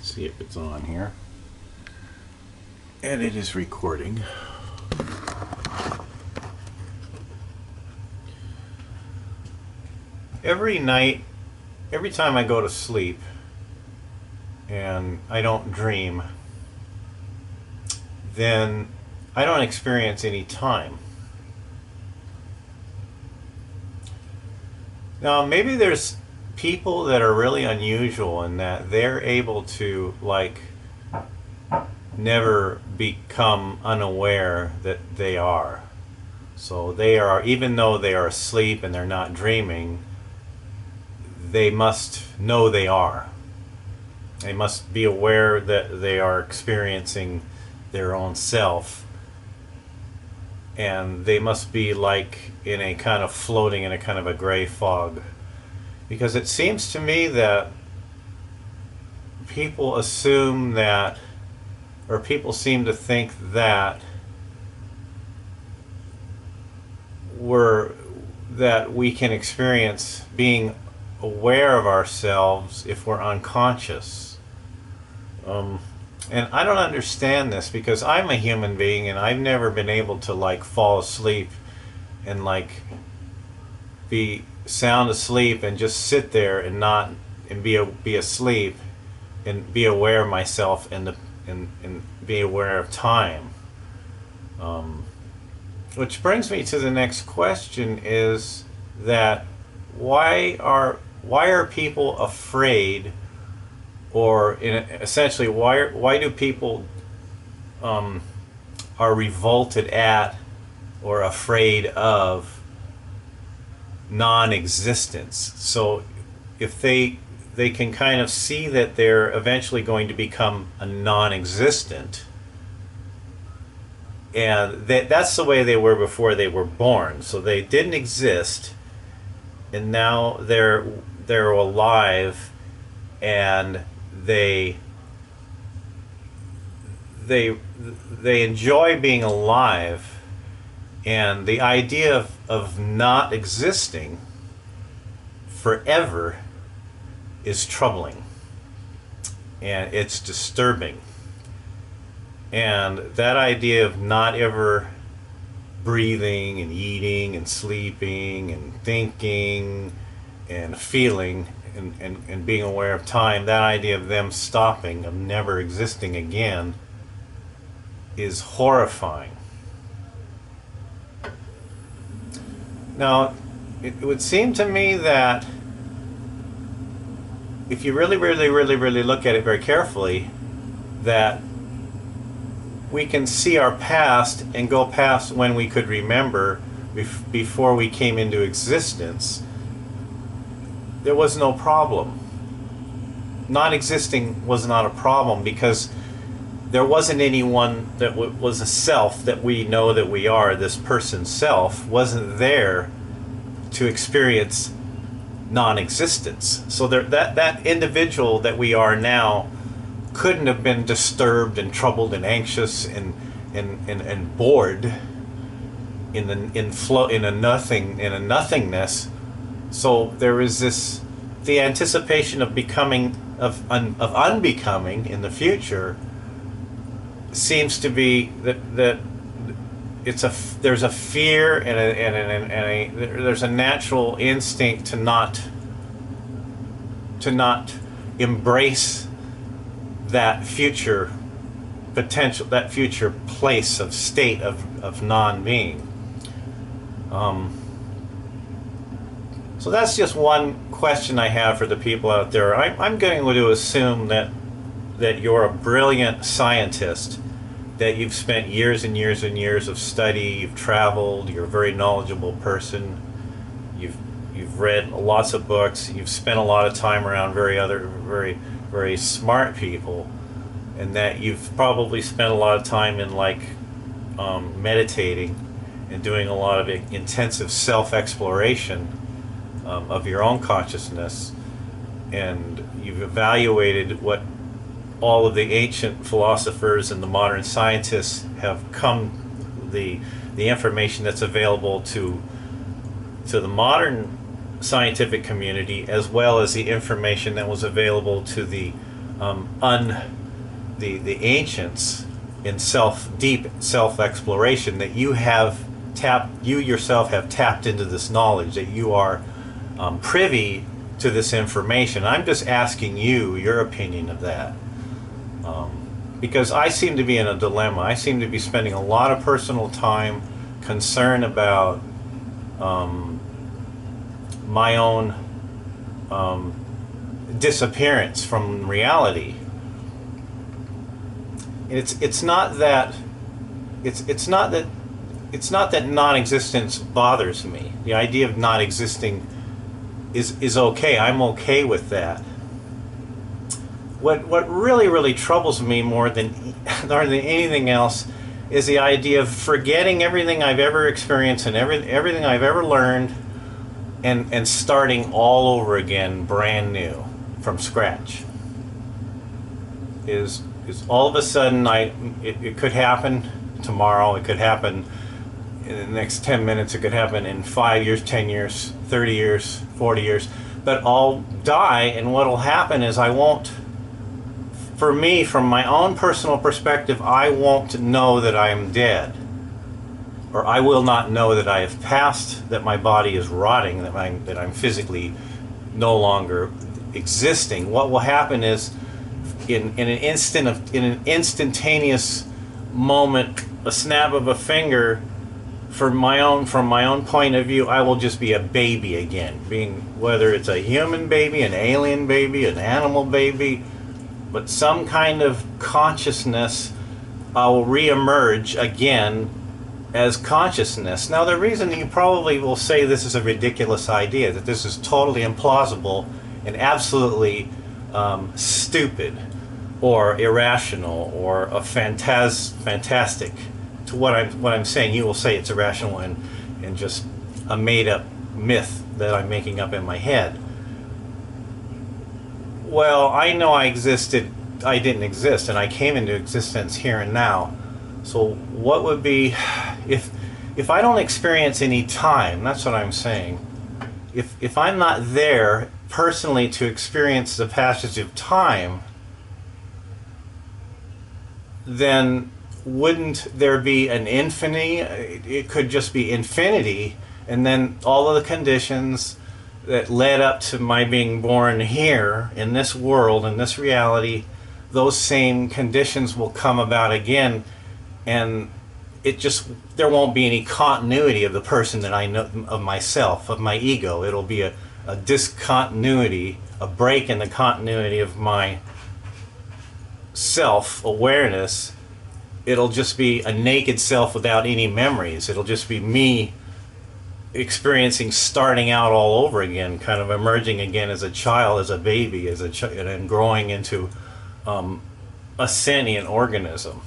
See if it's on here. And it is recording. Every night, every time I go to sleep and I don't dream, then I don't experience any time. Now, maybe there's people that are really unusual in that they're able to, like, never become unaware that they are. So they are, even though they are asleep and they're not dreaming, they must know they are. They must be aware that they are experiencing their own self. And they must be like in a kind of floating in a kind of a gray fog. Because it seems to me that people assume that, or people seem to think that we can experience being aware of ourselves if we're unconscious. And I don't understand this because I'm a human being and I've never been able to, like, fall asleep and, like, be sound asleep and just sit there and not and be asleep and be aware of myself and be aware of time. Which brings me to the next question: is that why are people afraid, or essentially why do people are revolted at or afraid of non-existence? So if they can kind of see that they're eventually going to become a non-existent, and that's the way they were before they were born. So they didn't exist, and now they're alive, and they enjoy being alive, and the idea of not existing forever is troubling, and it's disturbing. And that idea of not ever breathing and eating and sleeping and thinking and feeling and being aware of time, that idea of them stopping, of never existing again, is horrifying. Now, it would seem to me that if you really look at it very carefully, that we can see our past and go past when we could remember before we came into existence. There was no problem. Not existing was not a problem because there wasn't anyone that was a self that we know that we are. This person's self wasn't there to experience non-existence. So that individual that we are now couldn't have been disturbed and troubled and anxious and bored in a nothingness. So there is the anticipation of becoming, of unbecoming in the future, seems to be that there's a fear and there's a natural instinct to not embrace that future potential, that future place of state of non-being. So that's just one question I have for the people out there. I'm going to assume that you're a brilliant scientist, that you've spent years and years and years of study, you've traveled, you're a very knowledgeable person, you've read lots of books, you've spent a lot of time around very smart people, and that you've probably spent a lot of time in meditating and doing a lot of intensive self-exploration of your own consciousness, and you've evaluated what all of the ancient philosophers and the modern scientists have the information that's available to the modern scientific community, as well as the information that was available to the the ancients in deep self-exploration, that you yourself have tapped into this knowledge, that you are privy to this information. I'm just asking you your opinion of that, because I seem to be in a dilemma. I seem to be spending a lot of personal time concerned about my own disappearance from reality. It's not that non-existence bothers me. The idea of not existing is okay. I'm okay with that. What really troubles me more than anything else is the idea of forgetting everything I've ever experienced and everything I've ever learned, and starting all over again, brand new, from scratch. Is all of a sudden it could happen tomorrow, it could happen in the next 10 minutes, it could happen in 5 years, 10 years, 30 years, 40 years, but I'll die, and what'll happen is for me, from my own personal perspective, I won't know that I am dead, or I will not know that I have passed, that my body is rotting, that I'm physically no longer existing. What will happen is, in an instantaneous moment, a snap of a finger, from my own point of view, I will just be a baby again, whether it's a human baby, an alien baby, an animal baby, but some kind of consciousness. I will re-emerge again as consciousness. Now, the reason you probably will say this is a ridiculous idea, that this is totally implausible and absolutely stupid or irrational or a fantastic, to what I'm saying, you will say it's irrational and just a made-up myth that I'm making up in my head. Well, I know I didn't exist, and I came into existence here and now. So what would be, if I don't experience any time, that's what I'm saying, if I'm not there personally to experience the passage of time, then wouldn't there be an infinity? It could just be infinity, and then all of the conditions that led up to my being born here in this world, in this reality, those same conditions will come about again, and there won't be any continuity of the person that I know, of myself, of my ego. It'll be a discontinuity, a break in the continuity of my self-awareness. It'll just be a naked self without any memories. It'll just be me experiencing starting out all over again, kind of emerging again as a child, as a baby, and then growing into a sentient organism.